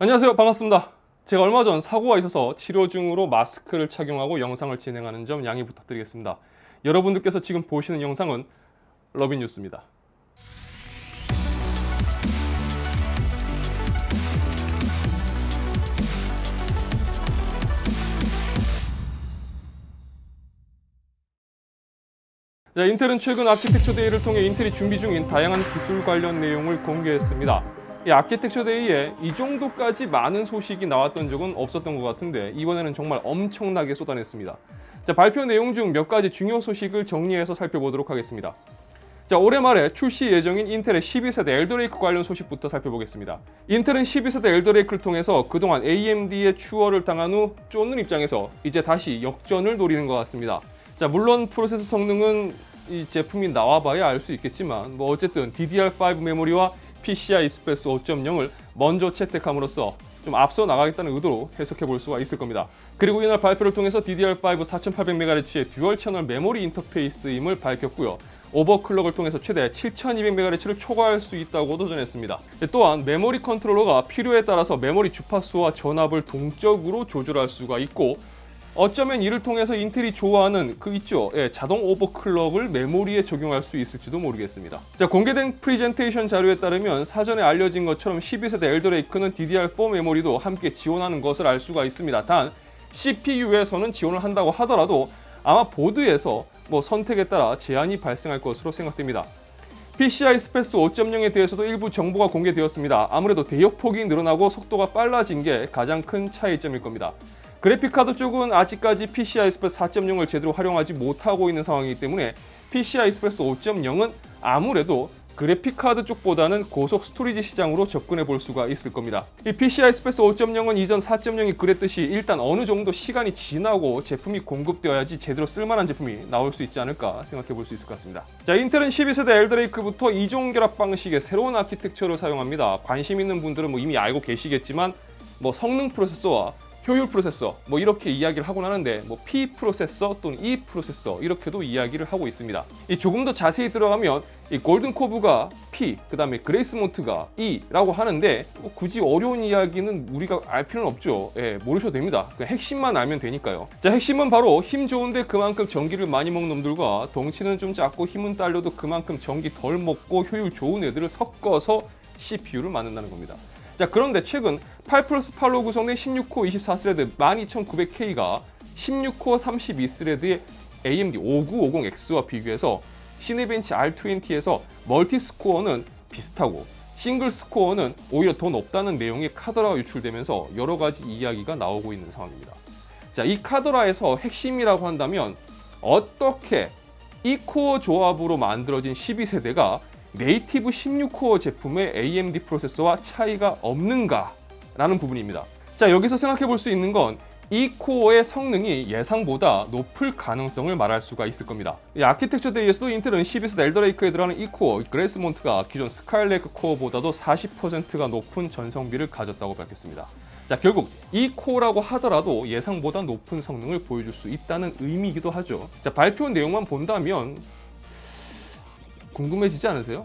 안녕하세요. 반갑습니다. 제가 얼마 전 사고가 있어서 치료 중으로 마스크를 착용하고 영상을 진행하는 점 양해 부탁드리겠습니다. 여러분들께서 지금 보시는 영상은 러비뉴스입니다. 자, 인텔은 최근 아키텍처 데이를 통해 인텔이 준비 중인 다양한 기술 관련 내용을 공개했습니다. 이 아키텍처 데이에 이 정도까지 많은 소식이 나왔던 적은 없었던 것 같은데 이번에는 정말 엄청나게 쏟아냈습니다. 자, 발표 내용 중 몇 가지 중요 소식을 정리해서 살펴보도록 하겠습니다. 자, 올해 말에 출시 예정인 인텔의 12세대 엘더레이크 관련 소식부터 살펴보겠습니다. 인텔은 12세대 엘더레이크를 통해서 그동안 AMD의 추월을 당한 후 쫓는 입장에서 이제 다시 역전을 노리는 것 같습니다. 자, 물론 프로세서 성능은 이 제품이 나와봐야 알 수 있겠지만 어쨌든 DDR5 메모리와 PCI Express 5.0을 먼저 채택함으로써 좀 앞서 나가겠다는 의도로 해석해 볼 수가 있을 겁니다. 그리고 이날 발표를 통해서 DDR5 4800MHz의 듀얼 채널 메모리 인터페이스임을 밝혔고요. 오버클럭을 통해서 최대 7200MHz를 초과할 수 있다고도 전했습니다. 또한 메모리 컨트롤러가 필요에 따라서 메모리 주파수와 전압을 동적으로 조절할 수가 있고 어쩌면 이를 통해서 인텔이 좋아하는 그 있죠. 자동 오버클럭을 메모리에 적용할 수 있을지도 모르겠습니다. 자, 공개된 프리젠테이션 자료에 따르면 사전에 알려진 것처럼 12세대 엘더레이크는 DDR4 메모리도 함께 지원하는 것을 알 수가 있습니다. 단 CPU에서는 지원을 한다고 하더라도 아마 보드에서 선택에 따라 제한이 발생할 것으로 생각됩니다. PCI Express 5.0에 대해서도 일부 정보가 공개되었습니다. 아무래도 대역폭이 늘어나고 속도가 빨라진 게 가장 큰 차이점일 겁니다. 그래픽카드 쪽은 아직까지 PCI Express 4.0을 제대로 활용하지 못하고 있는 상황이기 때문에 PCI Express 5.0은 아무래도 그래픽카드 쪽보다는 고속 스토리지 시장으로 접근해 볼 수가 있을 겁니다. 이 PCI Express 5.0은 이전 4.0이 그랬듯이 일단 어느 정도 시간이 지나고 제품이 공급되어야지 제대로 쓸만한 제품이 나올 수 있지 않을까 생각해 볼 수 있을 것 같습니다. 자, 인텔은 12세대 엘더레이크부터 이종 결합 방식의 새로운 아키텍처를 사용합니다. 관심 있는 분들은 이미 알고 계시겠지만 성능 프로세서와 효율 프로세서 이렇게 이야기를 하곤 하는데 P 프로세서 또는 E 프로세서 이렇게도 이야기를 하고 있습니다. 조금 더 자세히 들어가면 이 골든 코브가 P, 그 다음에 그레이스몬트가 E라고 하는데 굳이 어려운 이야기는 우리가 알 필요는 없죠. 모르셔도 됩니다. 그냥 핵심만 알면 되니까요. 자, 핵심은 바로 힘 좋은데 그만큼 전기를 많이 먹는 놈들과 덩치는 좀 작고 힘은 딸려도 그만큼 전기 덜 먹고 효율 좋은 애들을 섞어서 CPU를 만든다는 겁니다. 자, 그런데 최근 8+8로 구성된 16코어 24스레드 12900K가 16코어 32스레드의 AMD 5950X와 비교해서 시네벤치 R20에서 멀티스코어는 비슷하고 싱글스코어는 오히려 더 높다는 내용의 카더라가 유출되면서 여러 가지 이야기가 나오고 있는 상황입니다. 자, 이 카더라에서 핵심이라고 한다면 어떻게 이 코어 조합으로 만들어진 12세대가 네이티브 16코어 제품의 AMD 프로세서와 차이가 없는가라는 부분입니다. 자, 여기서 생각해 볼 수 있는 건 이 코어의 성능이 예상보다 높을 가능성을 말할 수가 있을 겁니다. 이 아키텍처 데이에서도 인텔은 12세대 엘더레이크에 들어가는 이 코어, 그레이스몬트가 기존 스카이레이크 코어보다도 40%가 높은 전성비를 가졌다고 밝혔습니다. 자, 결국 이 코어라고 하더라도 예상보다 높은 성능을 보여줄 수 있다는 의미이기도 하죠. 자, 발표 내용만 본다면 궁금해지지 않으세요?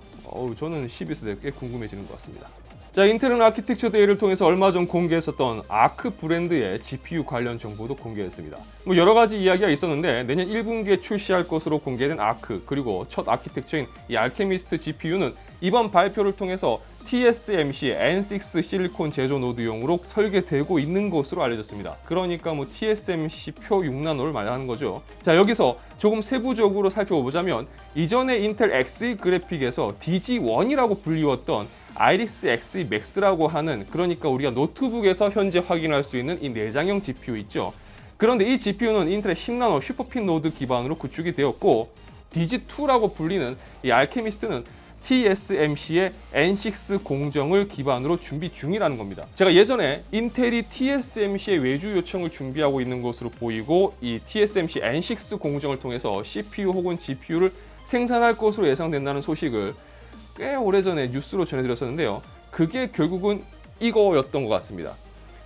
저는 12세대 꽤 궁금해지는 것 같습니다. 자, 인텔은 아키텍처 데이를 통해서 얼마 전 공개했었던 아크 브랜드의 GPU 관련 정보도 공개했습니다. 여러 가지 이야기가 있었는데 내년 1분기에 출시할 것으로 공개된 아크, 그리고 첫 아키텍처인 이 알케미스트 GPU는 이번 발표를 통해서 TSMC N6 실리콘 제조 노드용으로 설계되고 있는 것으로 알려졌습니다. 그러니까 TSMC 표 6나노를 말하는 거죠. 자, 여기서 조금 세부적으로 살펴보자면 이전에 인텔 Xe 그래픽에서 DG1이라고 불리웠던 아이리스 Xe Max라고 하는, 그러니까 우리가 노트북에서 현재 확인할 수 있는 이 내장형 GPU 있죠. 그런데 이 GPU는 인텔의 10나노 슈퍼핀 노드 기반으로 구축이 되었고 DG2라고 불리는 이 알케미스트는 TSMC의 N6 공정을 기반으로 준비 중이라는 겁니다. 제가 예전에 인텔이 TSMC의 외주 요청을 준비하고 있는 것으로 보이고 이 TSMC N6 공정을 통해서 CPU 혹은 GPU를 생산할 것으로 예상된다는 소식을 꽤 오래전에 뉴스로 전해드렸었는데요. 그게 결국은 이거였던 것 같습니다.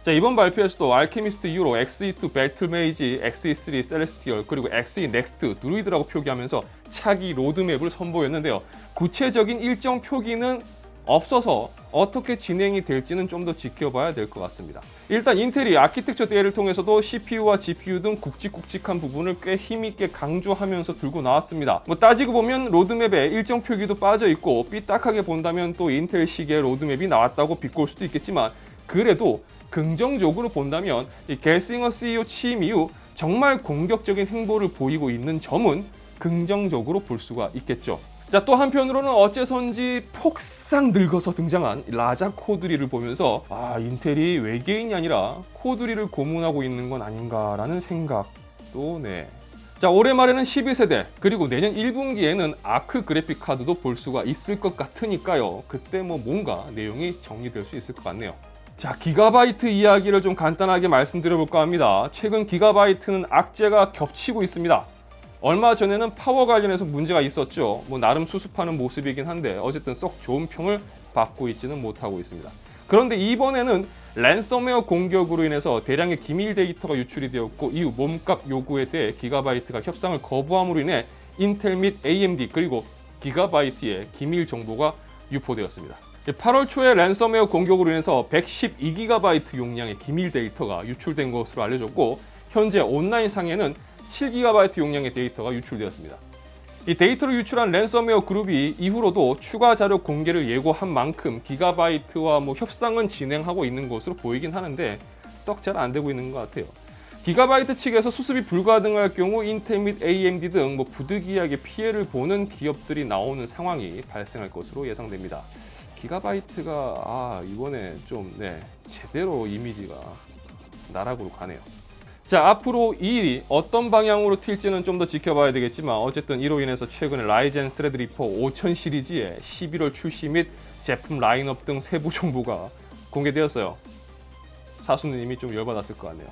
자, 이번 발표에서도 알케미스트 이후로 Xe2 배틀메이지, Xe3 셀레스티얼, 그리고 Xe 넥스트 드루이드라고 표기하면서 차기 로드맵을 선보였는데요. 구체적인 일정 표기는 없어서 어떻게 진행이 될지는 좀 더 지켜봐야 될 것 같습니다. 일단 인텔이 아키텍처 대회를 통해서도 CPU와 GPU 등 굵직굵직한 부분을 꽤 힘있게 강조하면서 들고 나왔습니다. 뭐 따지고 보면 로드맵에 일정 표기도 빠져 있고 삐딱하게 본다면 또 인텔식의 로드맵이 나왔다고 비꼬을 수도 있겠지만, 그래도 긍정적으로 본다면 이 겔싱어 CEO 취임 이후 정말 공격적인 행보를 보이고 있는 점은 긍정적으로 볼 수가 있겠죠. 자, 또 한편으로는 어째선지 폭삭 늙어서 등장한 라자 코드리를 보면서 인텔이 외계인이 아니라 코드리를 고문하고 있는 건 아닌가라는 생각도 자, 올해 말에는 12세대 그리고 내년 1분기에는 아크 그래픽 카드도 볼 수가 있을 것 같으니까요. 그때 뭐 뭔가 내용이 정리될 수 있을 것 같네요. 자, 기가바이트 이야기를 좀 간단하게 말씀드려볼까 합니다. 최근 기가바이트는 악재가 겹치고 있습니다. 얼마 전에는 파워 관련해서 문제가 있었죠. 뭐 나름 수습하는 모습이긴 한데 어쨌든 썩 좋은 평을 받고 있지는 못하고 있습니다. 그런데 이번에는 랜섬웨어 공격으로 인해서 대량의 기밀 데이터가 유출이 되었고, 이후 몸값 요구에 대해 기가바이트가 협상을 거부함으로 인해 인텔 및 AMD 그리고 기가바이트의 기밀 정보가 유포되었습니다. 8월 초에 랜섬웨어 공격으로 인해서 112GB 용량의 기밀 데이터가 유출된 것으로 알려졌고, 현재 온라인상에는 7GB 용량의 데이터가 유출되었습니다. 이 데이터를 유출한 랜섬웨어 그룹이 이후로도 추가 자료 공개를 예고한 만큼 기가바이트와 협상은 진행하고 있는 것으로 보이긴 하는데 썩 잘 안 되고 있는 것 같아요. 기가바이트 측에서 수습이 불가능할 경우 인텔 및 AMD 등 부득이하게 피해를 보는 기업들이 나오는 상황이 발생할 것으로 예상됩니다. 기가바이트가 이번에 좀 제대로 이미지가 나락으로 가네요. 자, 앞으로 이 일이 어떤 방향으로 튈지는 좀 더 지켜봐야 되겠지만, 어쨌든 이로 인해서 최근에 라이젠 스레드리퍼 5000 시리즈의 11월 출시 및 제품 라인업 등 세부 정보가 공개되었어요. 사수는 이미 좀 열받았을 것 같네요.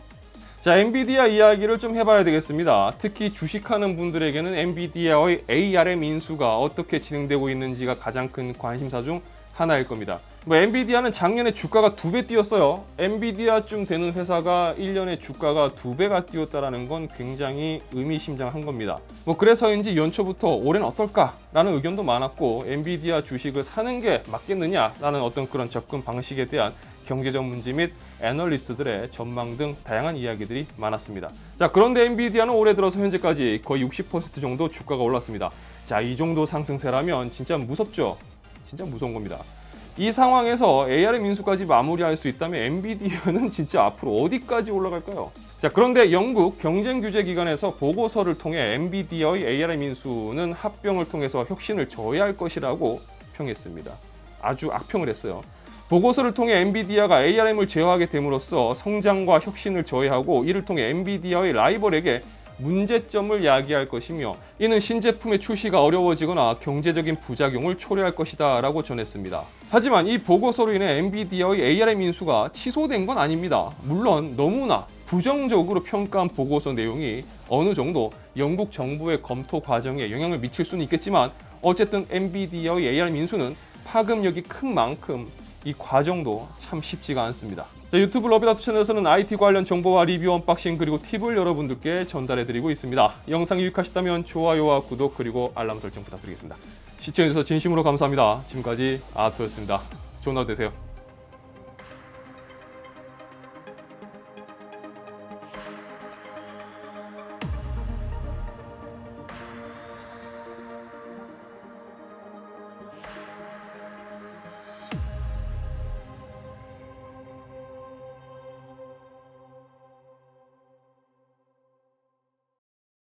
자, 엔비디아 이야기를 좀 해봐야 되겠습니다. 특히 주식하는 분들에게는 엔비디아의 ARM 인수가 어떻게 진행되고 있는지가 가장 큰 관심사 중 하나일 겁니다. 엔비디아는 작년에 주가가 2배 뛰었어요. 엔비디아쯤 되는 회사가 1년에 주가가 2배가 뛰었다는 건 굉장히 의미심장한 겁니다. 그래서인지 연초부터 올해는 어떨까라는 의견도 많았고, 엔비디아 주식을 사는 게 맞겠느냐라는 어떤 그런 접근 방식에 대한 경제 전문지 및 애널리스트들의 전망 등 다양한 이야기들이 많았습니다. 자, 그런데 엔비디아는 올해 들어서 현재까지 거의 60% 정도 주가가 올랐습니다. 자, 이 정도 상승세라면 진짜 무섭죠? 진짜 무서운 겁니다. 이 상황에서 ARM 인수까지 마무리할 수 있다면 엔비디아는 진짜 앞으로 어디까지 올라갈까요? 자, 그런데 영국 경쟁규제기관에서 보고서를 통해 엔비디아의 ARM 인수는 합병을 통해서 혁신을 저해할 것이라고 평했습니다. 아주 악평을 했어요. 보고서를 통해 엔비디아가 ARM을 제어하게 됨으로써 성장과 혁신을 저해하고, 이를 통해 엔비디아의 라이벌에게 문제점을 야기할 것이며, 이는 신제품의 출시가 어려워지거나 경제적인 부작용을 초래할 것이다 라고 전했습니다. 하지만 이 보고서로 인해 엔비디아의 ARM 인수가 취소된 건 아닙니다. 물론 너무나 부정적으로 평가한 보고서 내용이 어느 정도 영국 정부의 검토 과정에 영향을 미칠 수는 있겠지만, 어쨌든 엔비디아의 ARM 인수는 파급력이 큰 만큼 이 과정도 참 쉽지가 않습니다. 자, 유튜브 러비다투 채널에서는 IT 관련 정보와 리뷰, 언박싱 그리고 팁을 여러분들께 전달해드리고 있습니다. 영상이 유익하셨다면 좋아요와 구독 그리고 알람 설정 부탁드리겠습니다. 시청해주셔서 진심으로 감사합니다. 지금까지 아토였습니다. 좋은 하루 되세요.